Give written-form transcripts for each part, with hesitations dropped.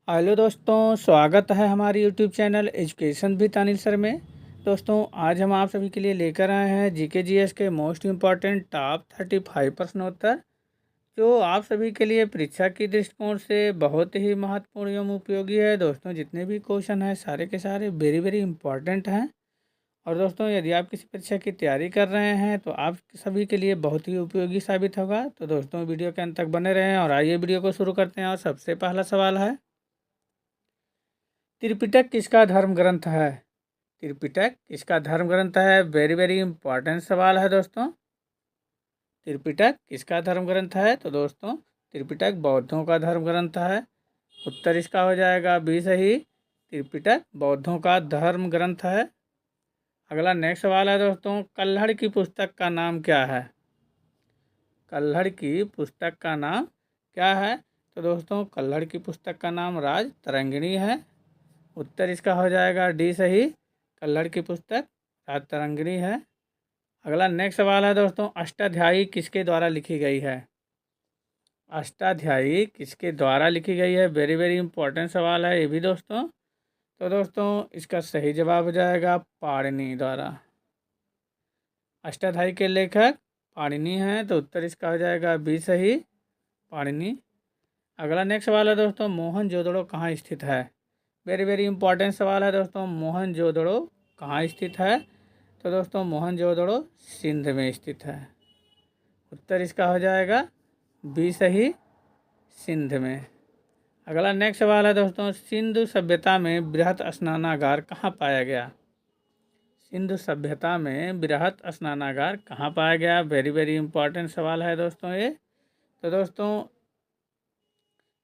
Hello दोस्तों, स्वागत है हमारे YouTube channel education with Anil sir में। दोस्तों, आज हम आप सभी के लिए लेकर आए हैं जीके जीएस के मोस्ट इम्पॉर्टेंट टॉप 35 प्रश्न उत्तर, जो आप सभी के लिए परीक्षा की दृष्टिकोण से बहुत ही महत्वपूर्ण एवं उपयोगी है। दोस्तों, जितने भी क्वेश्चन हैं सारे के सारे वेरी वेरी इंपॉर्टेंट हैं। और दोस्तों, यदि आप किसी परीक्षा की तैयारी कर रहे हैं तो आप सभी के लिए बहुत ही उपयोगी साबित होगा। तो दोस्तों, वीडियो के अंत तक बने रहें और आइए वीडियो को शुरू करते हैं। और सबसे पहला सवाल है, त्रिपिटक किसका धर्म ग्रंथ है? त्रिपिटक किसका धर्म ग्रंथ है? वेरी वेरी इंपॉर्टेंट सवाल है दोस्तों। त्रिपिटक किसका धर्म ग्रंथ है? तो दोस्तों, त्रिपिटक बौद्धों का धर्म ग्रंथ है। उत्तर इसका हो जाएगा बी सही। त्रिपिटक बौद्धों का धर्म ग्रंथ है। अगला नेक्स्ट सवाल है दोस्तों, कल्हड़ की पुस्तक का नाम क्या है? कल्हड़ की पुस्तक का नाम क्या है? तो दोस्तों, कल्हड़ की पुस्तक का नाम राज तरंगिणी है। उत्तर इसका हो जाएगा डी सही। कल्हड़ की पुस्तक राज तरंगिणी है। अगला नेक्स्ट सवाल है दोस्तों, अष्टाध्यायी किसके द्वारा लिखी गई है? अष्टाध्यायी किसके द्वारा लिखी गई है? वेरी वेरी इंपॉर्टेंट सवाल है ये भी दोस्तों। तो दोस्तों, इसका सही जवाब हो जाएगा पाणिनि द्वारा। अष्टाध्यायी के लेखक पाणिनि हैं, तो उत्तर इसका हो जाएगा बी सही, पाणिनि। अगला नेक्स्ट सवाल है दोस्तों, मोहनजोदड़ो कहाँ स्थित है? वेरी वेरी इंपॉर्टेंट सवाल है दोस्तों, मोहनजोदड़ो कहाँ स्थित है? तो दोस्तों, मोहनजोदड़ो सिंध में स्थित है। उत्तर इसका हो जाएगा बी सही, सिंध में। अगला नेक्स्ट सवाल है दोस्तों, सिंधु सभ्यता में बृहत स्नानागार कहाँ पाया गया? सिंधु सभ्यता में बृहत स्नानागार कहाँ पाया गया? वेरी वेरी इंपॉर्टेंट सवाल है दोस्तों ये। तो दोस्तों,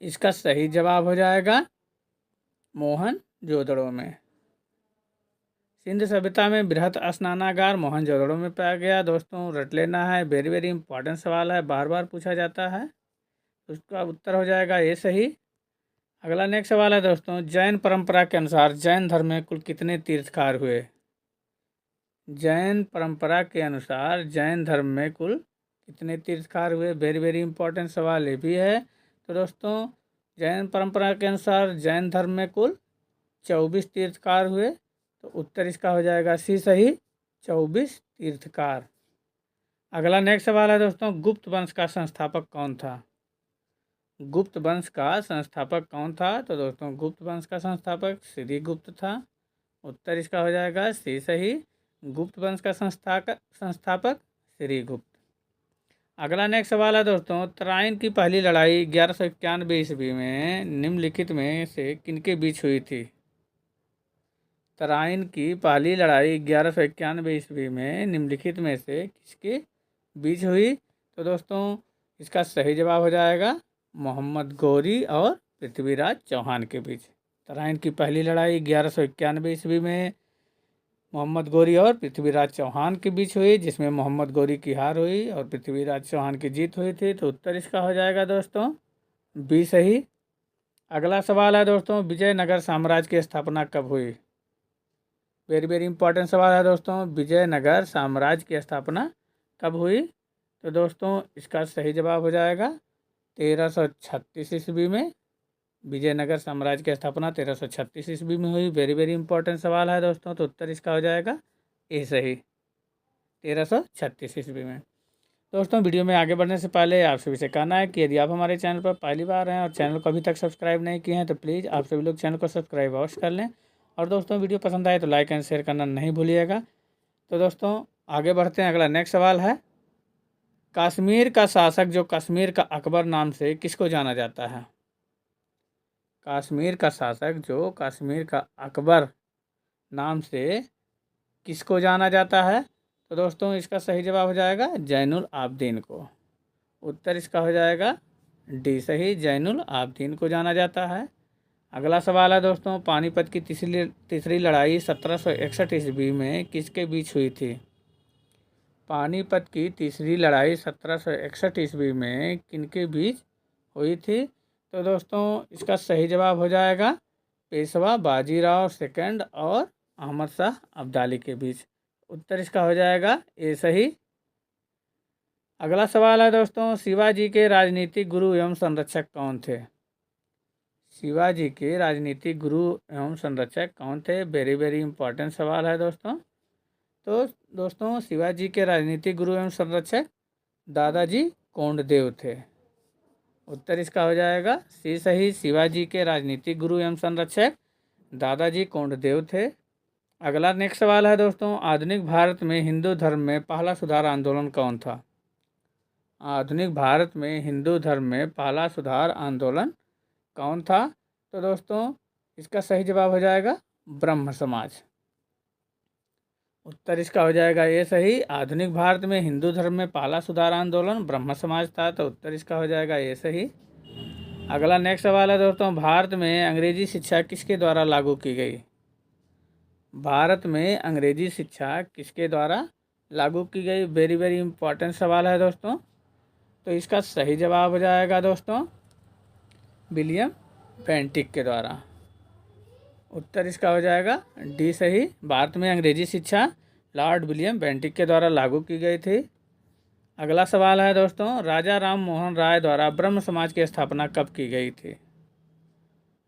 इसका सही जवाब हो जाएगा मोहनजोदड़ो में। सिंधु सभ्यता में बृहत स्नानागार मोहनजोदड़ो में पाया गया। दोस्तों, रट लेना है, वेरी वेरी इंपॉर्टेंट सवाल है, बार बार पूछा जाता है। उसका उत्तर हो जाएगा ये सही। अगला नेक्स्ट सवाल है दोस्तों, जैन परंपरा के अनुसार जैन धर्म में कुल कितने तीर्थकार हुए? जैन परंपरा के अनुसार जैन धर्म में कुल कितने तीर्थकार हुए? वेरी वेरी इंपॉर्टेंट सवाल ये भी है। तो दोस्तों, जैन परंपरा के अनुसार जैन धर्म में कुल 24 तीर्थकार हुए। तो उत्तर इसका हो जाएगा सी सही, 24 तीर्थकार। अगला नेक्स्ट सवाल है दोस्तों, गुप्त वंश का संस्थापक कौन था? गुप्त वंश का संस्थापक कौन था? तो दोस्तों, गुप्त वंश का संस्थापक श्री गुप्त था। उत्तर इसका हो जाएगा सी सही, गुप्त वंश का संस्थापक श्री गुप्त। अगला नेक्स्ट सवाल है दोस्तों, तराइन की पहली लड़ाई 1191 ईस्वी में निम्नलिखित में से किनके बीच हुई थी? तराइन की पहली लड़ाई 1191 ईस्वी में निम्नलिखित में से किसके बीच हुई? तो दोस्तों, इसका सही जवाब हो जाएगा मोहम्मद गौरी और पृथ्वीराज चौहान के बीच। तराइन की पहली लड़ाई 1191 ईस्वी में मोहम्मद गौरी और पृथ्वीराज चौहान के बीच हुई, जिसमें मोहम्मद गौरी की हार हुई और पृथ्वीराज चौहान की जीत हुई थी। तो उत्तर इसका हो जाएगा दोस्तों बी सही। अगला सवाल है दोस्तों, विजयनगर साम्राज्य की स्थापना कब हुई? वेरी वेरी इंपॉर्टेंट सवाल है दोस्तों, विजयनगर साम्राज्य की स्थापना कब हुई? तो दोस्तों, इसका सही जवाब हो जाएगा 1336 ईस्वी में। विजयनगर साम्राज्य की स्थापना 1336 ईस्वी में हुई। वेरी वेरी इंपॉर्टेंट सवाल है दोस्तों, तो उत्तर इसका हो जाएगा ए सही, 1336 ईस्वी में। दोस्तों, वीडियो में आगे बढ़ने से पहले आप सभी से कहना है कि यदि आप हमारे चैनल पर पहली बार हैं और चैनल को अभी तक सब्सक्राइब नहीं किए हैं तो प्लीज़ आप सभी लोग चैनल को सब्सक्राइब अवश्य कर लें। और दोस्तों, वीडियो पसंद आए तो लाइक एंड शेयर करना नहीं भूलिएगा। तो दोस्तों, आगे बढ़ते हैं। अगला नेक्स्ट सवाल है, कश्मीर का शासक जो कश्मीर का अकबर नाम से किसको जाना जाता है? कश्मीर का शासक जो कश्मीर का अकबर नाम से किसको जाना जाता है? तो दोस्तों, इसका सही जवाब हो जाएगा जैनुल आबदीन को। उत्तर इसका हो जाएगा डी सही, जैनुल आबदीन को जाना जाता है। अगला सवाल है दोस्तों, पानीपत की तीसरी लड़ाई 1761 ईस्वी में किसके बीच हुई थी? पानीपत की तीसरी लड़ाई 1761 ईस्वी में किनके बीच हुई थी? तो दोस्तों, इसका सही जवाब हो जाएगा पेशवा बाजीराव सेकंड और अहमद शाह अब्दाली के बीच। उत्तर इसका हो जाएगा ए सही। अगला सवाल है दोस्तों, शिवाजी के राजनीतिक गुरु एवं संरक्षक कौन थे? शिवाजी के राजनीतिक गुरु एवं संरक्षक कौन थे? वेरी वेरी इंपॉर्टेंट सवाल है दोस्तों। तो दोस्तों शिवाजी के राजनीतिक गुरु एवं संरक्षक दादाजी कोंडदेव थे। उत्तर इसका हो जाएगा सी सही। शिवाजी के राजनीतिक गुरु एवं संरक्षक दादाजी कोंडदेव थे। अगला नेक्स्ट सवाल है दोस्तों, आधुनिक भारत में हिंदू धर्म में पहला सुधार आंदोलन कौन था? आधुनिक भारत में हिंदू धर्म में पहला सुधार आंदोलन कौन था? तो दोस्तों इसका सही जवाब हो जाएगा ब्रह्म समाज। उत्तर इसका हो जाएगा ये सही। आधुनिक भारत में हिंदू धर्म में पहला सुधार आंदोलन ब्रह्म समाज था, तो उत्तर इसका हो जाएगा ये सही। अगला नेक्स्ट सवाल है दोस्तों, भारत में अंग्रेजी शिक्षा किसके द्वारा लागू की गई? भारत में अंग्रेजी शिक्षा किसके द्वारा लागू की गई? वेरी वेरी इंपॉर्टेंट सवाल है दोस्तों। तो इसका सही जवाब हो जाएगा दोस्तों विलियम बेंटिक के द्वारा। उत्तर इसका हो जाएगा डी सही। भारत में अंग्रेजी शिक्षा लॉर्ड विलियम बेंटिक के द्वारा लागू की गई थी। अगला सवाल है दोस्तों, राजा राम मोहन राय द्वारा ब्रह्म समाज की स्थापना कब की गई थी?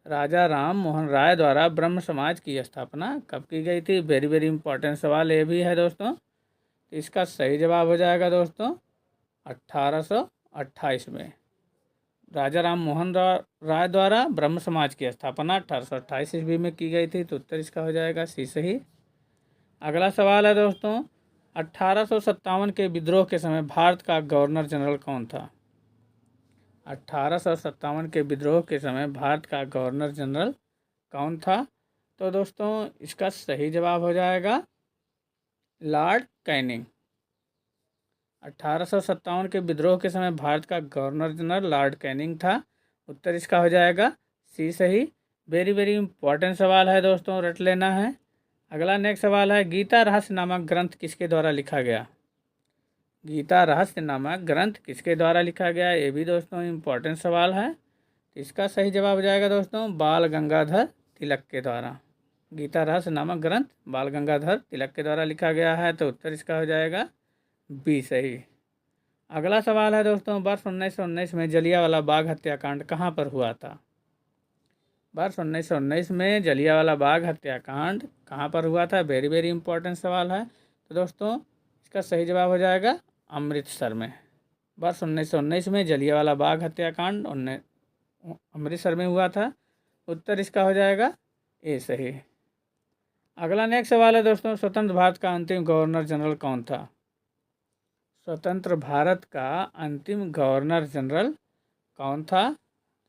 राजा राम मोहन राय द्वारा ब्रह्म समाज की स्थापना कब की गई थी? वेरी वेरी इंपॉर्टेंट सवाल ये भी है दोस्तों। तो इसका सही जवाब हो जाएगा दोस्तों 1828 में। राजा राम मोहन राय द्वारा ब्रह्म समाज की स्थापना 1828 ईस्वी में की गई थी, तो उत्तर इसका हो जाएगा सी सही। अगला सवाल है दोस्तों, 1857 के विद्रोह के समय भारत का गवर्नर जनरल कौन था? 1857 के विद्रोह के समय भारत का गवर्नर जनरल कौन था? तो दोस्तों इसका सही जवाब हो जाएगा लॉर्ड कैनिंग। 1857 के विद्रोह के समय भारत का गवर्नर जनरल लॉर्ड कैनिंग था। उत्तर इसका हो जाएगा सी सही। वेरी वेरी इंपॉर्टेंट सवाल है दोस्तों, रट लेना है। अगला नेक्स्ट सवाल है, गीता रहस्य नामक ग्रंथ किसके द्वारा लिखा गया? गीता रहस्य नामक ग्रंथ किसके द्वारा लिखा गया? ये भी दोस्तों इंपॉर्टेंट सवाल है। इसका सही जवाब हो जाएगा दोस्तों बाल गंगाधर तिलक के द्वारा। गीता रहस्य नामक ग्रंथ बाल गंगाधर तिलक के द्वारा लिखा गया है, तो उत्तर इसका हो जाएगा बी सही। अगला सवाल है दोस्तों, वर्ष 1919 में जलियांवाला बाग हत्याकांड कहाँ पर हुआ था? वर्ष 1919 में जलियांवाला बाग हत्याकांड कहाँ पर हुआ था? वेरी वेरी इंपॉर्टेंट सवाल है। तो दोस्तों इसका सही जवाब हो जाएगा अमृतसर में। वर्ष 1919 में जलियांवाला बाग हत्याकांड अमृतसर में हुआ था। उत्तर इसका हो जाएगा ए सही। अगला नेक्स्ट सवाल है दोस्तों, स्वतंत्र भारत का अंतिम गवर्नर जनरल कौन था? स्वतंत्र भारत का अंतिम गवर्नर जनरल कौन था?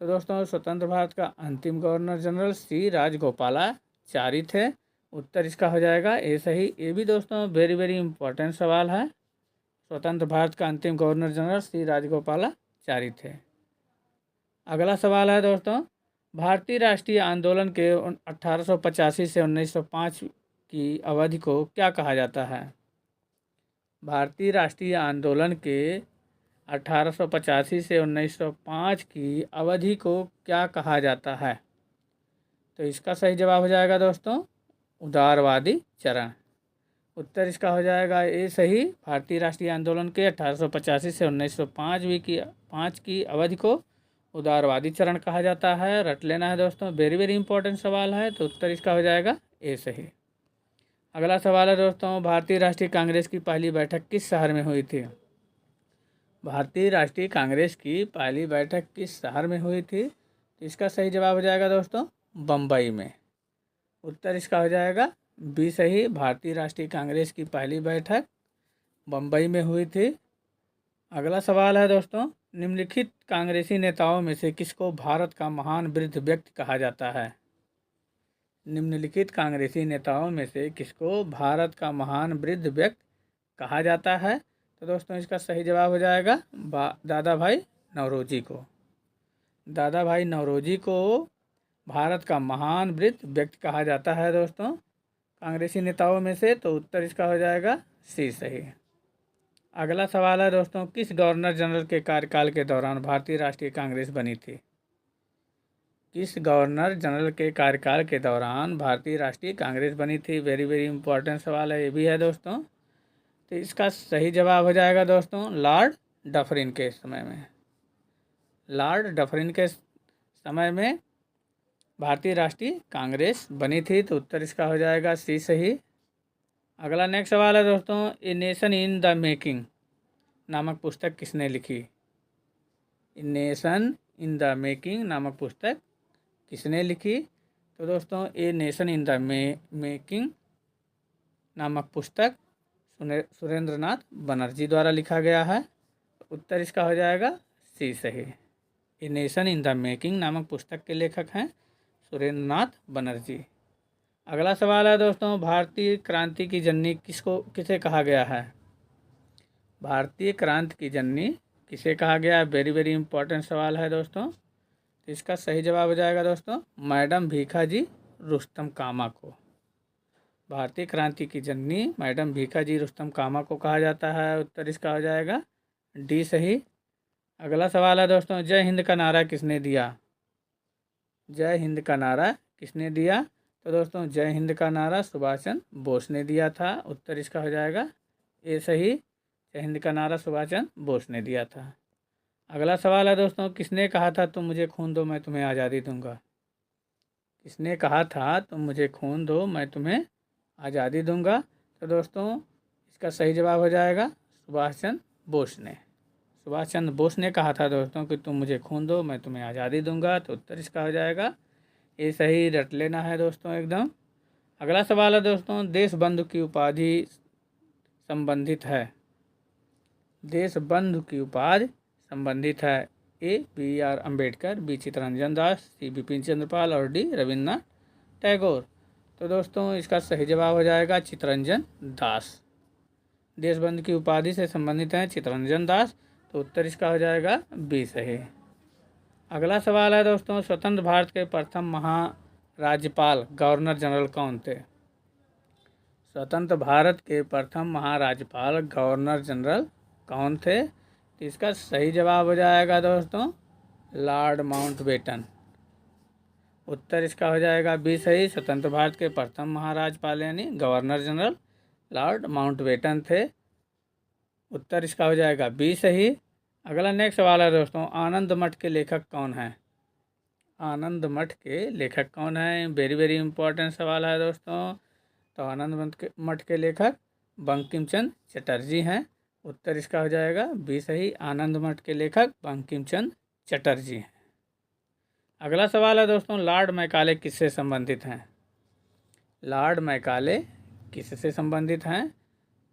तो दोस्तों स्वतंत्र भारत का अंतिम गवर्नर जनरल सी राजगोपालाचारी थे। उत्तर इसका हो जाएगा ए सही। ये भी दोस्तों वेरी वेरी इंपॉर्टेंट सवाल है। स्वतंत्र भारत का अंतिम गवर्नर जनरल सी राजगोपालाचारी थे। अगला सवाल है दोस्तों, भारतीय राष्ट्रीय आंदोलन के 1885 से 1905 की अवधि को क्या कहा जाता है? भारतीय राष्ट्रीय आंदोलन के 1885 से 1905 की अवधि को क्या कहा जाता है? तो इसका सही जवाब हो जाएगा दोस्तों उदारवादी चरण। उत्तर इसका हो जाएगा ए सही। भारतीय राष्ट्रीय आंदोलन के 1885 से 1905 की अवधि को उदारवादी चरण कहा जाता है। रट लेना है दोस्तों, वेरी वेरी इंपॉर्टेंट सवाल है। तो उत्तर इसका हो जाएगा ए सही। अगला सवाल है दोस्तों, भारतीय राष्ट्रीय कांग्रेस की पहली बैठक किस शहर में हुई थी? भारतीय राष्ट्रीय कांग्रेस की पहली बैठक किस शहर में हुई थी? तो इसका सही जवाब हो जाएगा दोस्तों बम्बई में। उत्तर इसका हो जाएगा बी सही। भारतीय राष्ट्रीय कांग्रेस की पहली बैठक बम्बई में हुई थी। अगला सवाल है दोस्तों, निम्नलिखित कांग्रेसी नेताओं में से किसको भारत का महान वृद्ध व्यक्ति कहा जाता है? निम्नलिखित कांग्रेसी नेताओं में से किसको भारत का महान वृद्ध व्यक्ति कहा जाता है? तो दोस्तों इसका सही जवाब हो जाएगा दादा भाई नौरोजी को। दादा भाई नौरोजी को भारत का महान वृद्ध व्यक्ति कहा जाता है दोस्तों कांग्रेसी नेताओं में से। तो उत्तर इसका हो जाएगा सी सही। अगला सवाल है दोस्तों, किस गवर्नर जनरल के कार्यकाल के दौरान भारतीय राष्ट्रीय कांग्रेस बनी थी? किस गवर्नर जनरल के कार्यकाल के दौरान भारतीय राष्ट्रीय कांग्रेस बनी थी? वेरी वेरी इंपॉर्टेंट सवाल है ये भी है दोस्तों। तो इसका सही जवाब हो जाएगा दोस्तों लॉर्ड डफरिन के समय में। लॉर्ड डफरिन के समय में भारतीय राष्ट्रीय कांग्रेस बनी थी? तो उत्तर इसका हो जाएगा सी सही। अगला नेक्स्ट सवाल है दोस्तों, a nation in the making नामक पुस्तक किसने लिखी? A nation in the making नामक पुस्तक किसने लिखी? तो दोस्तों a nation in the making नामक पुस्तक सुरेंद्रनाथ बनर्जी द्वारा लिखा गया है। उत्तर इसका हो जाएगा सी सही। A nation in the making नामक पुस्तक के लेखक हैं सुरेंद्रनाथ बनर्जी। अगला सवाल है दोस्तों, भारतीय क्रांति की जननी किसे कहा गया है? भारतीय क्रांति की जननी किसे कहा गया है? वेरी वेरी इंपॉर्टेंट सवाल है दोस्तों। तो इसका सही जवाब हो जाएगा दोस्तों मैडम भीखाजी रुस्तम कामा को। भारतीय क्रांति की जननी मैडम भीखाजी रुस्तम कामा को कहा जाता है। उत्तर इसका हो जाएगा डी सही। अगला सवाल है दोस्तों, जय हिंद का नारा किसने दिया? जय हिंद का नारा किसने दिया? तो दोस्तों जय हिंद का नारा सुभाष चंद्र बोस ने दिया था। उत्तर इसका हो जाएगा ए सही। जय हिंद का नारा सुभाष चंद्र बोस ने दिया था। अगला सवाल है दोस्तों, किसने कहा था तुम मुझे खून दो मैं तुम्हें आज़ादी दूंगा? किसने कहा था तुम मुझे खून दो मैं तुम्हें आज़ादी दूंगा? तो दोस्तों इसका सही जवाब हो जाएगा सुभाष चंद्र बोस ने। सुभाष चंद्र बोस ने कहा था दोस्तों कि तुम मुझे खून दो मैं तुम्हें आज़ादी दूंगा। तो उत्तर इसका हो जाएगा ये सही, रट लेना है दोस्तों एकदम। अगला सवाल है दोस्तों, देश बंधु की उपाधि संबंधित है? देश बंधु की उपाधि संबंधित है? A B R Ambedkar, B Chittaranjan Das, C Bipin Chandrapal और डी रविन्द्रनाथ टैगोर। तो दोस्तों इसका सही जवाब हो जाएगा चित्तरंजन दास। देशबंधु की उपाधि से संबंधित हैं चित्तरंजन दास। तो उत्तर इसका हो जाएगा बी सही। अगला सवाल है दोस्तों, स्वतंत्र भारत के प्रथम महाराज्यपाल गवर्नर जनरल कौन थे? स्वतंत्र भारत के प्रथम महाराज्यपाल गवर्नर जनरल कौन थे? तो इसका सही जवाब हो जाएगा दोस्तों लॉर्ड माउंटबेटन। उत्तर इसका हो जाएगा बी सही। स्वतंत्र भारत के प्रथम महाराज्यपाल यानी गवर्नर जनरल लॉर्ड माउंटबेटन थे। उत्तर इसका हो जाएगा बी सही। अगला नेक्स्ट सवाल है दोस्तों, आनंद मठ के लेखक कौन हैं? आनंद मठ के लेखक कौन हैं? वेरी वेरी इंपॉर्टेंट सवाल है दोस्तों। तो आनंद मठ के लेखक बंकिम चंद्र चटर्जी हैं। उत्तर इसका हो जाएगा बी सही। आनंद मठ के लेखक बंकिम चंद्र चटर्जी हैं। अगला सवाल है दोस्तों, लॉर्ड मैकाले किससे संबंधित हैं? लॉर्ड मैकाले किससे संबंधित हैं?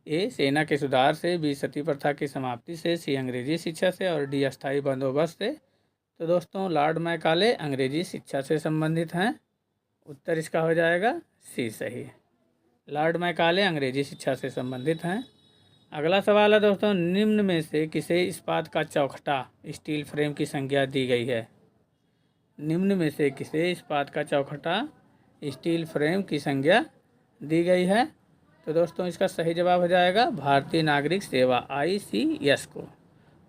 ए सेना के सुधार से, बी सती प्रथा की समाप्ति से, सी अंग्रेजी शिक्षा से और डी अस्थायी बंदोबस्त से। तो दोस्तों लॉर्ड मैकाले अंग्रेजी शिक्षा से संबंधित हैं। उत्तर इसका हो जाएगा सी सही। लॉर्ड मैकाले अंग्रेजी शिक्षा से संबंधित हैं। अगला सवाल है दोस्तों, निम्न में से किसे इस्पात का चौखटा स्टील फ्रेम की संज्ञा दी गई है? निम्न में से किसे इस्पात का चौखटा स्टील फ्रेम की संज्ञा दी गई है? तो दोस्तों इसका सही जवाब हो जाएगा भारतीय नागरिक सेवा ICS को।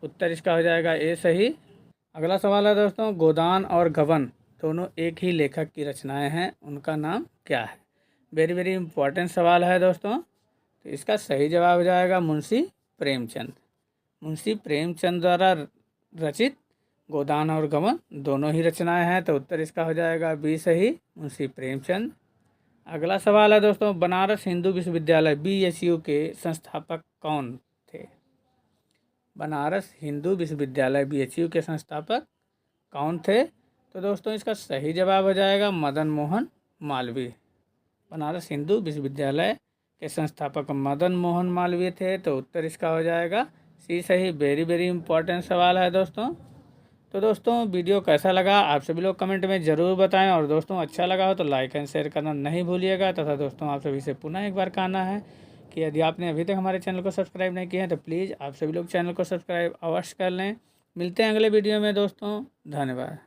उत्तर इसका हो जाएगा ए सही। अगला सवाल है दोस्तों, गोदान और गबन दोनों एक ही लेखक की रचनाएं हैं, उनका नाम क्या है? वेरी वेरी इंपॉर्टेंट सवाल है दोस्तों। तो इसका सही जवाब हो जाएगा मुंशी प्रेमचंद। मुंशी प्रेमचंद द्वारा रचित गोदान और गबन दोनों ही रचनाएं हैं। तो उत्तर इसका हो जाएगा बी सही, मुंशी प्रेमचंद। अगला सवाल है दोस्तों, बनारस हिंदू विश्वविद्यालय BHU के संस्थापक कौन थे? बनारस हिंदू विश्वविद्यालय BHU के संस्थापक कौन थे? तो दोस्तों इसका सही जवाब हो जाएगा मदन मोहन मालवीय। बनारस हिंदू विश्वविद्यालय के संस्थापक मदन मोहन मालवीय थे। तो उत्तर इसका हो जाएगा सी सही। वेरी वेरी इंपॉर्टेंट सवाल है दोस्तों। तो दोस्तों वीडियो कैसा लगा आप सभी लोग कमेंट में ज़रूर बताएं, और दोस्तों अच्छा लगा हो तो लाइक एंड शेयर करना नहीं भूलिएगा। तथा दोस्तों आप सभी से पुनः एक बार कहना है कि यदि आपने अभी तक हमारे चैनल को सब्सक्राइब नहीं किया है तो प्लीज़ आप सभी लोग चैनल को सब्सक्राइब अवश्य कर लें। मिलते हैं अगले वीडियो में दोस्तों, धन्यवाद।